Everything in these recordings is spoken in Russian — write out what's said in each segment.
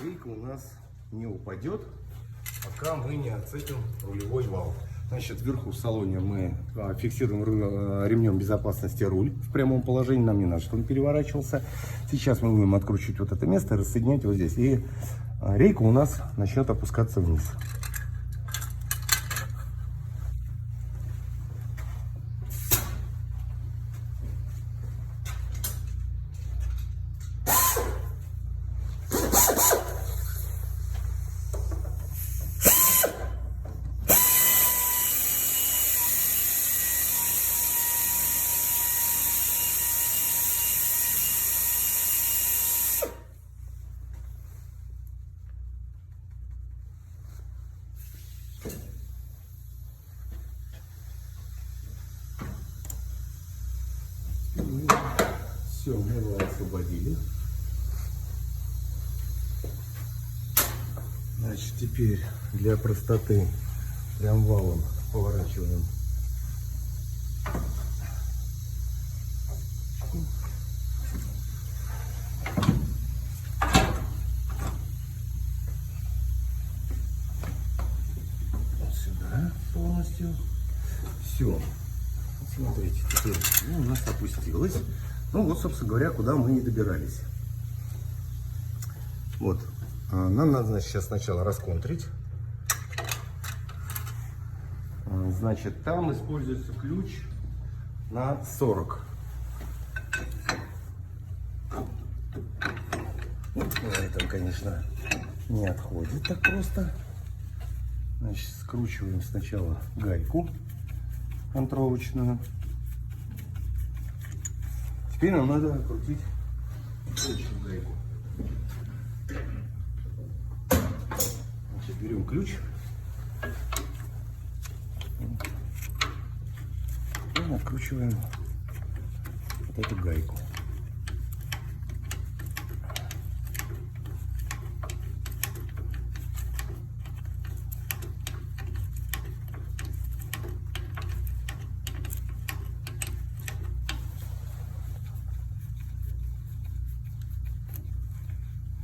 рейка у нас не упадет, пока мы не отцепим рулевой вал. Значит, вверху в салоне мы фиксируем ремнем безопасности руль в прямом положении. Нам не надо, чтобы он переворачивался. Сейчас мы будем откручивать вот это место и рассоединять вот здесь. И рейка у нас начнет опускаться вниз. Все, мы его освободили. Значит, теперь для простоты прям валом поворачиваем. Вот сюда полностью. Все. Смотрите, теперь у нас опустилось. Ну вот, собственно говоря, куда мы и добирались. Вот. Нам надо, значит, сейчас сначала расконтрить. Значит, там используется ключ на 40. Это, конечно, не отходит так просто. Значит, скручиваем сначала гайку контролочную. Теперь нам надо крутить следующую гайку. Значит, берем ключ и откручиваем вот эту гайку.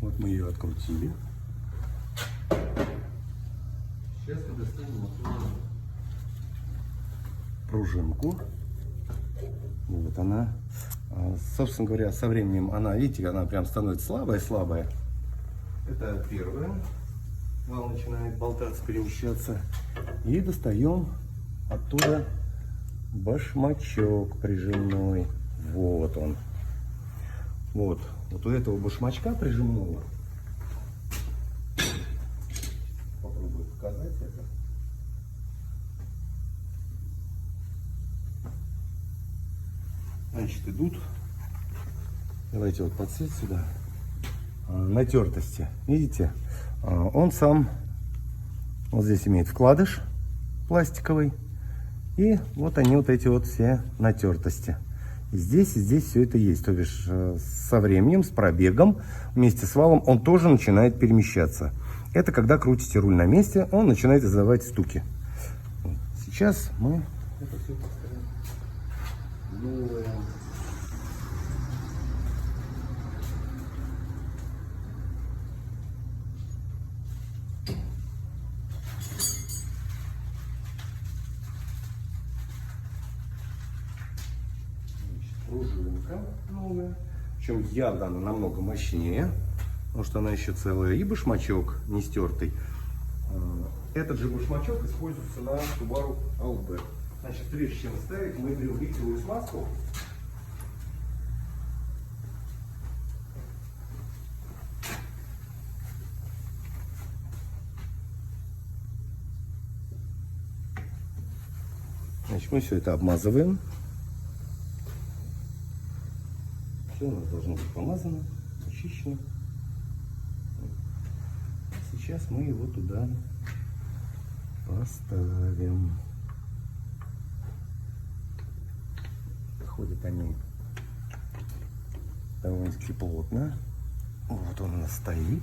Вот мы ее открутили. Сейчас мы достанем пружинку. Вот она. Собственно говоря, со временем она, видите, она прям становится слабая-слабая. Это первое. Вал начинает болтаться, перемещаться. И достаем оттуда башмачок прижимной. Вот он. Вот у этого башмачка прижимного, попробую показать это. Значит, идут, давайте вот подсветь сюда, натертости. Видите, он сам вот здесь имеет вкладыш пластиковый, и вот они вот эти вот все натертости. И здесь все это есть. То бишь со временем, с пробегом, вместе с валом он тоже начинает перемещаться. Это когда крутите руль на месте, он начинает издавать стуки. Сейчас мы это все поставим новое. Пружинка новая, причем явно она намного мощнее, потому что она еще целая, и башмачок не стертый. Этот же башмачок используется на Subaru Outback. Значит, прежде чем ставить, мы берем литровую смазку. Значит, мы все это обмазываем. Все у нас должно быть помазано, очищено. Сейчас мы его туда поставим. Ходят они довольно-таки плотно. Вот он у нас стоит.